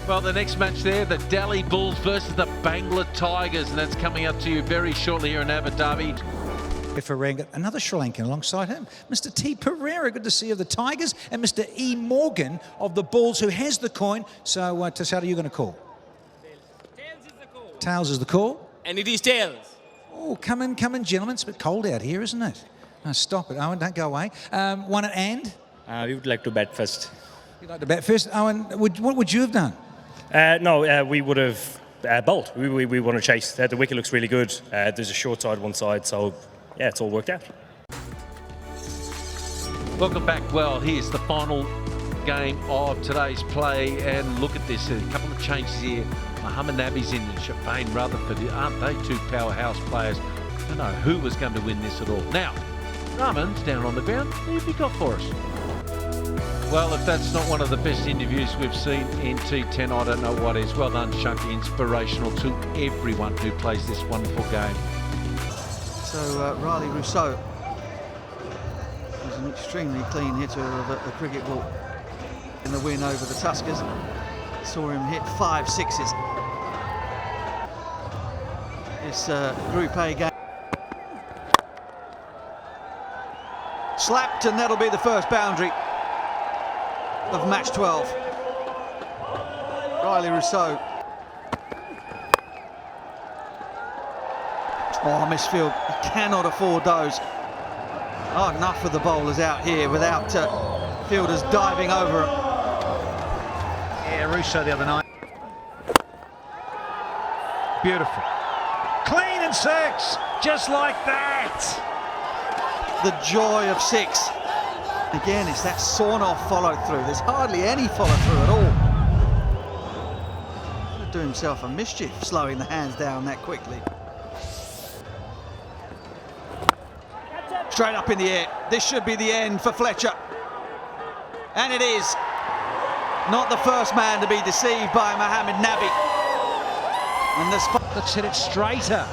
Well, the next match there, the Delhi Bulls versus the Bangla Tigers, and that's coming up to you very shortly here in Abu Dhabi. Ferranga, another Sri Lankan alongside him. Mr. T. Pereira, good to see you, of the Tigers, and Mr. E. Morgan of the Bulls, who has the coin. So, Tassada, are you going to call? Tails is the call. Tails is the call. And it is tails. Oh, come in, gentlemen. It's a bit cold out here, isn't it? No, stop it, Owen, don't go away. One at and? We would like to bet first. You'd like to bet first? Owen, what would you have done? No, we would have bowled. We want to chase. The wicket looks really good. There's a short side, one side, so yeah, it's all worked out. Welcome back. Well, here's the final game of today's play, and look at this. A couple of changes here. Mohammad Nabi's in and Shafane Rutherford. Aren't they two powerhouse players? I don't know who was going to win this at all. Now, Rahman's down on the ground. Who have you got for us? Well, if that's not one of the best interviews we've seen in T10, I don't know what is. Well done, Shunky. Inspirational to everyone who plays this wonderful game. So, Riley Rousseau is an extremely clean hitter of a cricket ball in the win over the Tuskers. Saw him hit 5 sixes. This Group A game. Slapped, and that'll be the first boundary of match 12. Riley Rousseau. Oh, misfield. He cannot afford those. Oh, enough of the bowlers out here without fielders diving over them. Yeah, Rousseau the other night. Beautiful. Clean and 6, just like that. The joy of 6. Again, it's that sawn-off follow-through. There's hardly any follow-through at all. He'll do himself a mischief slowing the hands down that quickly. Straight up in the air. This should be the end for Fletcher. And it is. Not the first man to be deceived by Mohammad Nabi. And Let's hit it straighter.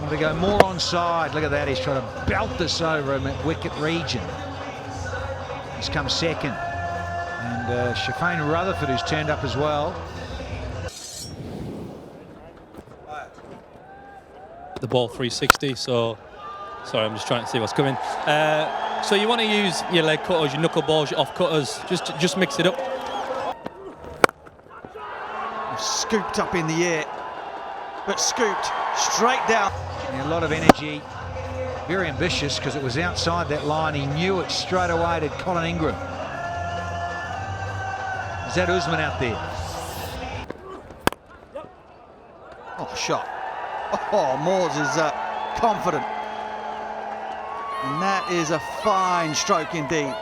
Want to go more onside. Look at that. He's trying to belt this over him at wicket region. He's come second. And Shafane Rutherford, who's turned up as well. The ball 360, so sorry, I'm just trying to see what's coming. So you want to use your leg cutters, your knuckle balls, your off cutters, just mix it up. Scooped up in the air, but scooped straight down. And a lot of energy, very ambitious because it was outside that line. He knew it straight away to Colin Ingram. Is that Usman out there? Oh, shot. Oh, Moores is confident. And that is a fine stroke indeed.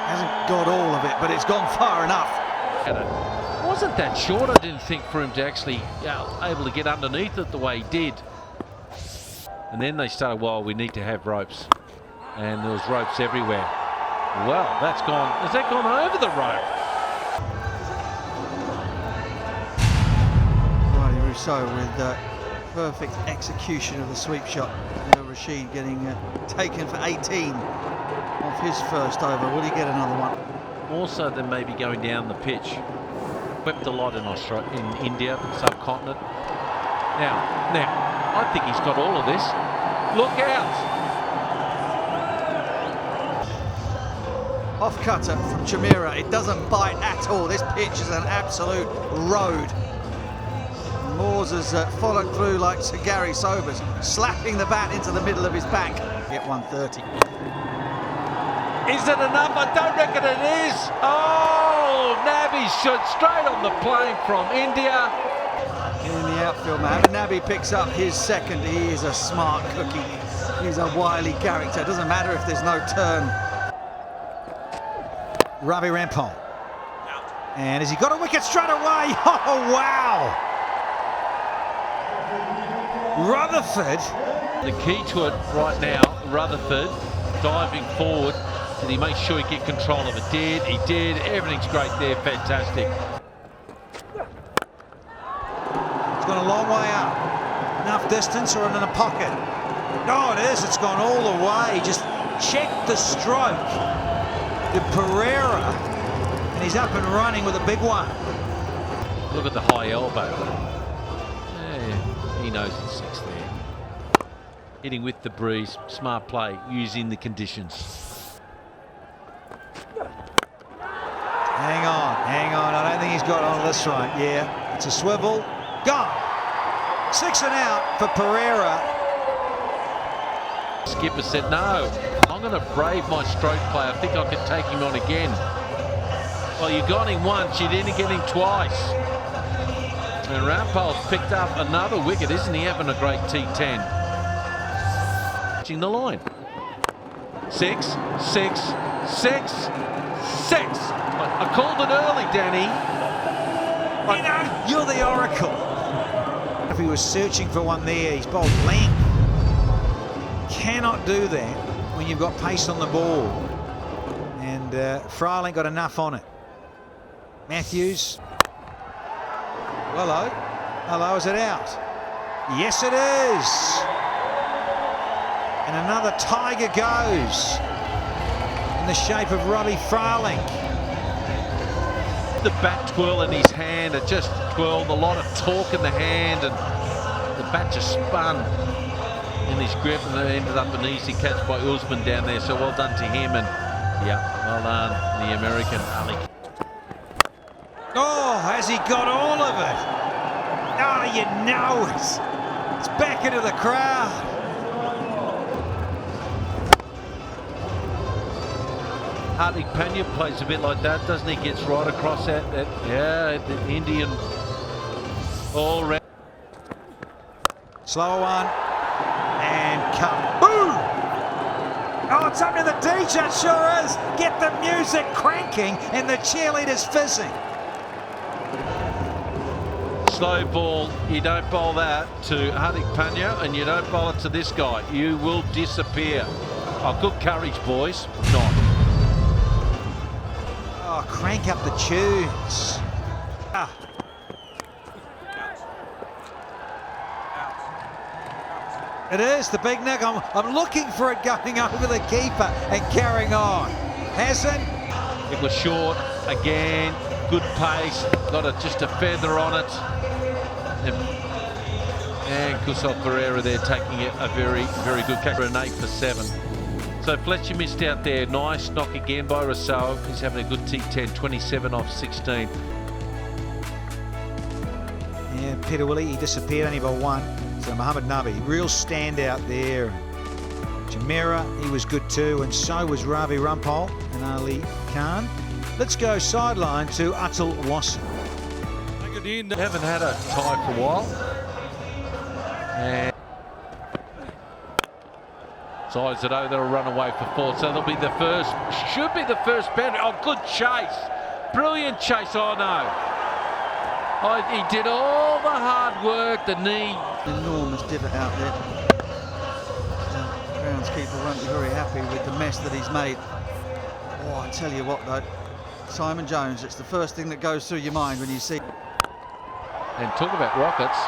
Hasn't got all of it, but it's gone far enough. And it wasn't that short, I didn't think, for him to actually able to get underneath it the way he did. And then they started, well, we need to have ropes. And there was ropes everywhere. Well, that's gone. Has that gone over the rope? Riley Rousseau with perfect execution of the sweep shot. Rashid getting taken for 18 off his first over. Will he get another one? More so than maybe going down the pitch. Wept a lot in Australia, in India, subcontinent. Now, I think he's got all of this. Look out! Off cutter from Chamira. It doesn't bite at all. This pitch is an absolute road. Moores has followed through like Sir Gary Sobers, slapping the bat into the middle of his back. Get 130. Is it enough? I don't reckon it is. Oh, Nabi shot straight on the plane from India. In the outfield, Mohammad Nabi picks up his second. He is a smart cookie. He's a wily character. It doesn't matter if there's no turn. Ravi Rampal. And has he got a wicket straight away? Oh, wow! Rutherford. The key to it right now, Rutherford diving forward. Did he make sure he get control of it? He did. Everything's great there. Fantastic. It's gone a long way up. Enough distance or in the pocket? Oh, it is. It's gone all the way. Just check the stroke. to Pereira, and he's up and running with a big one. Look at the high elbow. Yeah, he knows it's 6 there. Hitting with the breeze, smart play, using the conditions. Hang on. I don't think he's got on this one. Yeah, it's a swivel. Gone. 6 and out for Pereira. Skipper said, no, I'm going to brave my stroke play. I think I could take him on again. Well, you got him once, you didn't get him twice. And Rampol's picked up another wicket. Isn't he having a great T10? Watching the line. 6, 6, 6, 6. I called it early, Danny. You're the oracle. If he was searching for one there, he's bowled length. Cannot do that when you've got pace on the ball. And Fryle got enough on it. Matthews. Hello, is it out? Yes, it is. And another tiger goes in the shape of Robbie Fryle. The bat twirl in his hand, it just twirled, a lot of torque in the hand, and the bat just spun in his grip, and it ended up an easy catch by Usman down there. So well done to him, and yeah, well done, the American Ali. Oh, has he got all of it? Oh, you know it. It's back into the crowd. Hardik Pandya plays a bit like that, doesn't he? Gets right across that the Indian all round. Slower one. And kaboom! Oh, it's up to the DJ, it sure is. Get the music cranking and the cheerleaders fizzing. Slow ball, you don't bowl that to Hardik Pandya, and you don't bowl it to this guy. You will disappear. Oh, good courage, boys. Not. Oh, crank up the tunes. Ah. It is the big nick. I'm looking for it going over the keeper and carrying on. Hasn't. It was short again. Good pace. Got just a feather on it. And Kusal Pereira there taking it a very, very good catch for an 8 for 7. So Fletcher missed out there. Nice knock again by Rousseau. He's having a good T10, 27 off 16. Yeah, Peter Willie, he disappeared only by 1. So Mohammad Nabi, real standout there. Jamira, he was good too, and so was Ravi Rampal and Ali Khan. Let's go sideline to Atul Wasson. Haven't had a tie for a while. And sides it over, they'll run away for 4. So they'll be the first, should be the first boundary. Oh, good chase. Brilliant chase. Oh, no. Oh, he did all the hard work, the knee. Enormous divot out there. The groundskeeper won't be very happy with the mess that he's made. Oh, I tell you what, though. Simon Jones, it's the first thing that goes through your mind when you see. And talk about rockets.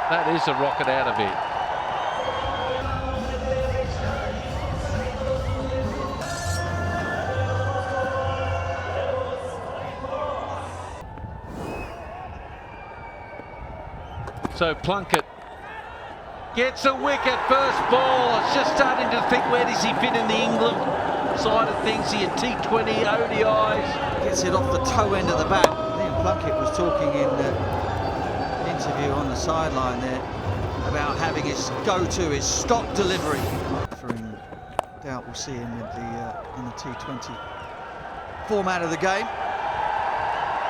That is a rocket out of it. So Plunkett gets a wicket, first ball. I was just starting to think, where does he fit in the England side of things here? T20, ODIs. Gets it off the toe end of the bat. Liam Plunkett was talking in an interview on the sideline there about having his go-to, his stock delivery. For in doubt we'll see him with in the T20 format of the game.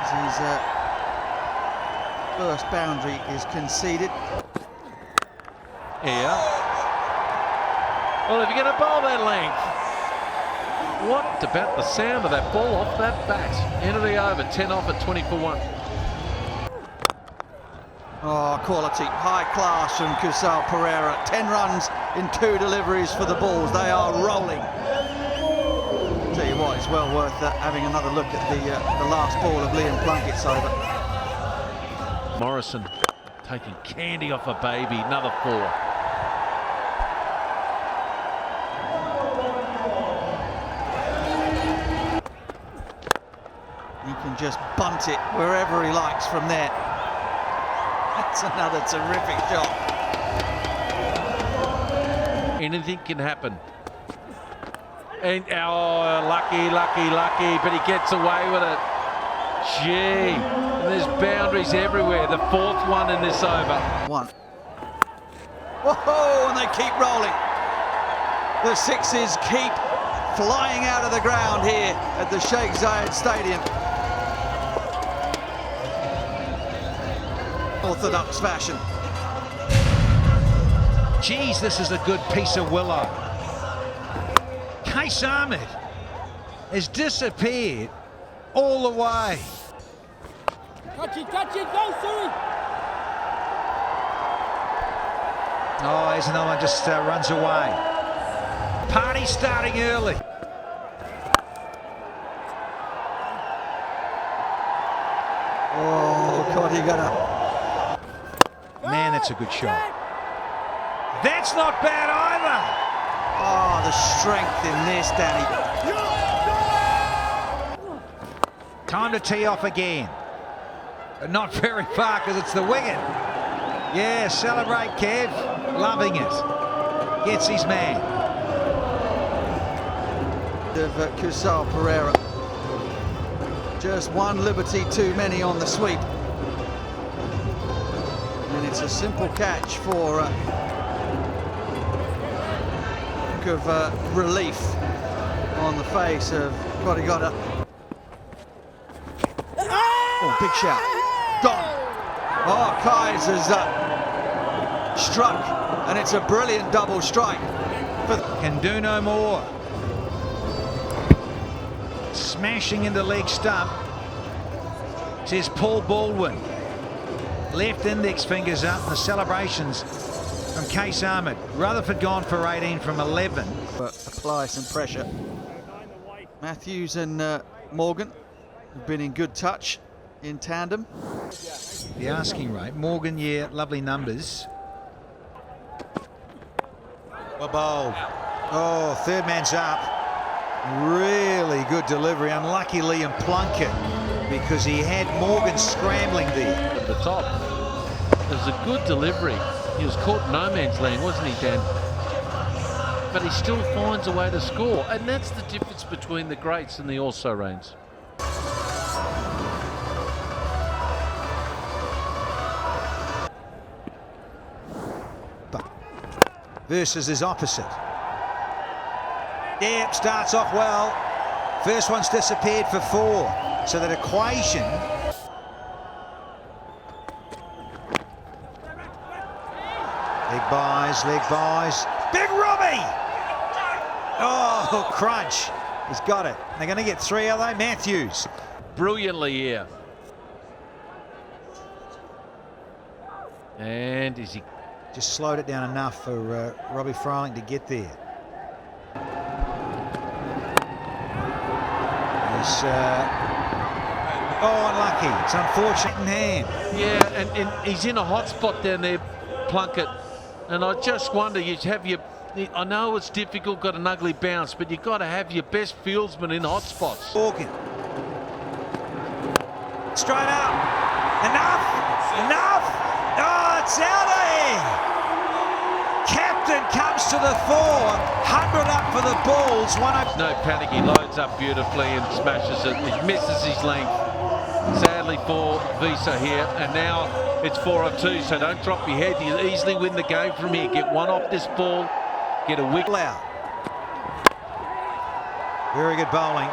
As his first boundary is conceded. Here. Well, if you're going to bowl that length, what about the sound of that ball off that bat? End of the over, 10 off at 20 for 1. Oh, quality, high class from Kusal Pereira. 10 runs in 2 deliveries for the Bulls. They are rolling. Tell you what, it's well worth having another look at the last ball of Liam Plunkett's over. Morrison taking candy off a baby, another 4. just bunt it wherever he likes from there. That's another terrific shot. Anything can happen. And oh, lucky, but he gets away with it. Gee, and there's boundaries everywhere. The fourth one in this over. One. Whoa, and they keep rolling. The sixes keep flying out of the ground here at the Sheikh Zayed Stadium. Orthodox fashion. Geez, this is a good piece of willow. Case Ahmed has disappeared all the way. Catch it, go, Suri! Oh, here's another one, just runs away. Party starting early. Oh, God, he got up. Man, that's a good shot. That's not bad either. Oh, the strength in this, Danny. Time to tee off again. But not very far because it's the wicket. Yeah, celebrate, Kev. Loving it. Gets his man. Of Kusal Pereira. Just one liberty too many on the sweep. And it's a simple catch for of relief on the face of Quadigota. Oh, big shout. Gone. Oh, Kaiser's struck, and it's a brilliant double strike. Can do no more. Smashing into leg stump. Says Paul Baldwin. Left index fingers up, and the celebrations from Case Ahmed. Rutherford gone for 18 from 11. Apply some pressure. Matthews and Morgan have been in good touch in tandem. The asking rate. Morgan, yeah, lovely numbers. Well bowled. Oh, third man's up. Really good delivery. Unlucky Liam Plunkett because he had Morgan scrambling there. At the top. It was a good delivery. He was caught in no man's land, wasn't he, Dan? But he still finds a way to score. And that's the difference between the greats and the also-rans. Versus his opposite. Yep, starts off well. First one's disappeared for 4. So that equation. Leg buys. Big Robbie! Oh, crunch. He's got it. They're going to get 3, are they? Matthews. Brilliantly here. And is he... Just slowed it down enough for Robbie Fryling to get there. He's, oh, unlucky. It's unfortunate in hand. Yeah, and he's in a hot spot down there, Plunkett. And I just wonder, you have your... I know it's difficult, got an ugly bounce, but you've got to have your best fieldsman in hot spots. Morgan. Straight up. Enough! Oh, it's out of here! Captain comes to the fore. 100 up for the Bulls. No panic, he loads up beautifully and smashes it. He misses his length. Sadly for Visa here, and now it's 4 of 2, so don't drop your head. You easily win the game from here. Get one off this ball, get a wicket out. Very good bowling.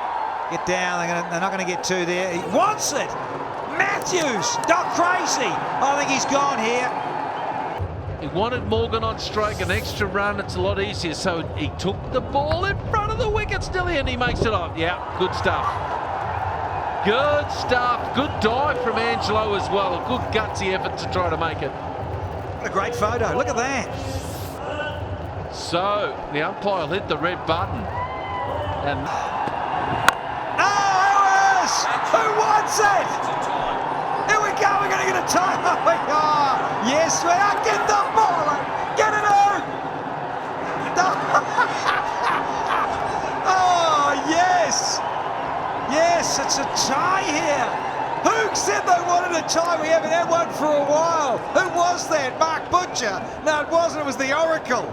Get down, they're not going to get 2 there. He wants it! Matthews, not crazy. I think he's gone here. He wanted Morgan on stroke, an extra run, it's a lot easier, so he took the ball in front of the wicket still, and he makes it off. Yeah, good stuff. Good stuff. Good dive from Angelo as well. A good gutsy effort to try to make it. What a great photo. Look at that. So the umpire hit the red button. And who wants it? Here we go. We're going to get a time. We are. Yes, we are. Get the ball. Get it out. Oh, yes. Yes, it's a tie here. Who said they wanted a tie? We haven't had one for a while. Who was that? Mark Butcher? No, it wasn't. It was the Oracle.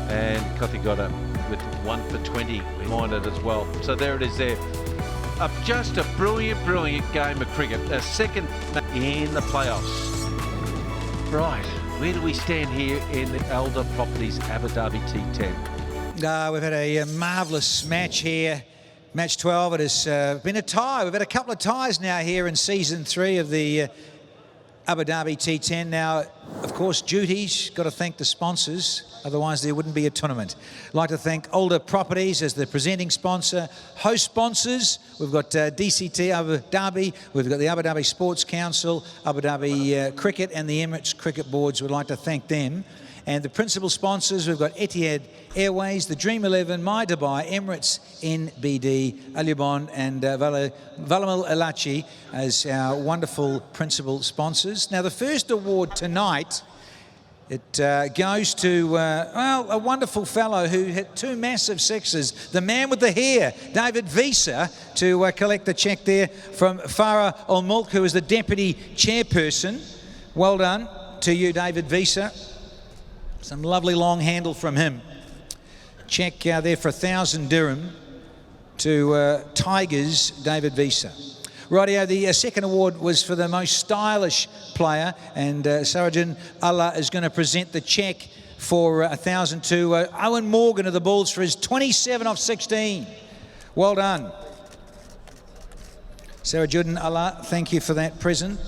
And Kothi got it with 1 for 20 behind it as well. So there it is there. Just a brilliant, brilliant game of cricket. A second in the playoffs. Right, where do we stand here in the Aldar Properties Abu Dhabi T10? We've had a marvellous match here. Match 12, it has been a tie. We've had a couple of ties now here in season 3 of the Abu Dhabi T10. Now, of course, duties, got to thank the sponsors, otherwise there wouldn't be a tournament. I'd like to thank Aldar Properties as the presenting sponsor. Host sponsors, we've got DCT Abu Dhabi, we've got the Abu Dhabi Sports Council, Abu Dhabi Cricket and the Emirates Cricket Boards. We'd like to thank them. And the principal sponsors, we've got Etihad Airways, the Dream 11, My Dubai, Emirates, NBD, Alubon and Valamil Elachi as our wonderful principal sponsors. Now, the first award tonight, it goes to, well, a wonderful fellow who hit 2 massive sixes, the man with the hair, David Visa, to collect the cheque there from Farah Al Mulk, who is the deputy chairperson. Well done to you, David Visa. Some lovely long handle from him. Check there for 1,000 dirham to Tigers, David Visa. Rightio, the second award was for the most stylish player, and Sarajin Allah is going to present the cheque for 1,000 to Owen Morgan of the Bulls for his 27 off 16. Well done. Sarajin Allah, thank you for that present.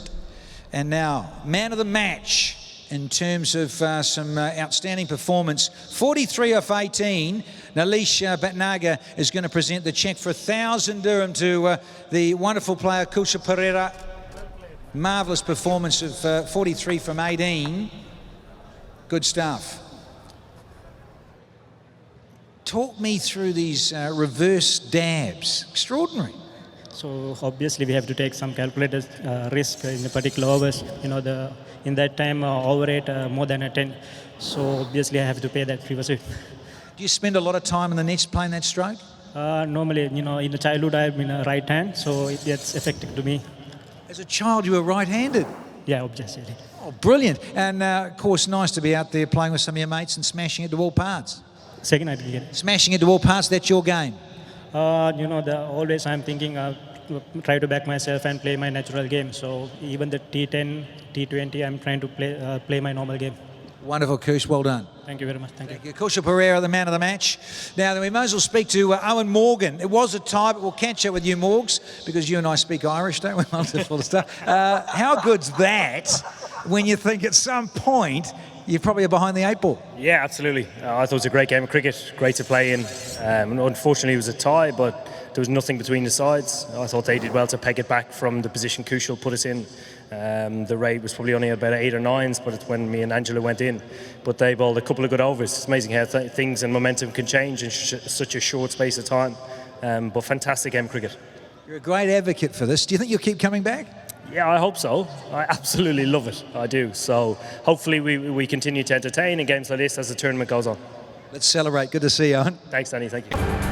And now, man of the match. In terms of some outstanding performance, 43 off 18, Nalish Batnagar is going to present the cheque for 1,000 dirham to the wonderful player Kusha Pereira. Marvellous performance of 43 from 18. Good stuff. Talk me through these reverse dabs. Extraordinary. So obviously we have to take some calculated risk in a particular overs. You know, in that time over rate more than a 10. So obviously I have to pay that previous. Do you spend a lot of time in the nets playing that stroke? Normally, you know, in the childhood I've been a right hand, so it gets effective to me. As a child, you were right-handed? Yeah, obviously. Oh, brilliant. And of course, nice to be out there playing with some of your mates and smashing into all parts. Second I didn't get it. Smashing into all parts, that's your game? You know, always I'm thinking try to back myself and play my natural game. So even the T10, T20, I'm trying to play my normal game. Wonderful, Kush. Well done. Thank you very much. Thank you. Kusha Pereira, the man of the match. Now, then we might as well speak to Owen Morgan. It was a tie, but we'll catch up with you, Morgs, because you and I speak Irish, don't we? Wonderful stuff. How good's that when you think at some point you probably are behind the 8 ball? Yeah, absolutely. I thought it was a great game of cricket, great to play in. Unfortunately, it was a tie, but there was nothing between the sides. I thought they did well to peg it back from the position Kushal put us in. The rate was probably only about 8 or 9s, but it's when me and Angela went in. But they bowled a couple of good overs. It's amazing how things and momentum can change in such a short space of time. But fantastic game of cricket. You're a great advocate for this. Do you think you'll keep coming back? Yeah, I hope so. I absolutely love it. I do. So hopefully we continue to entertain in games like this as the tournament goes on. Let's celebrate. Good to see you, Owen. Thanks, Danny. Thank you.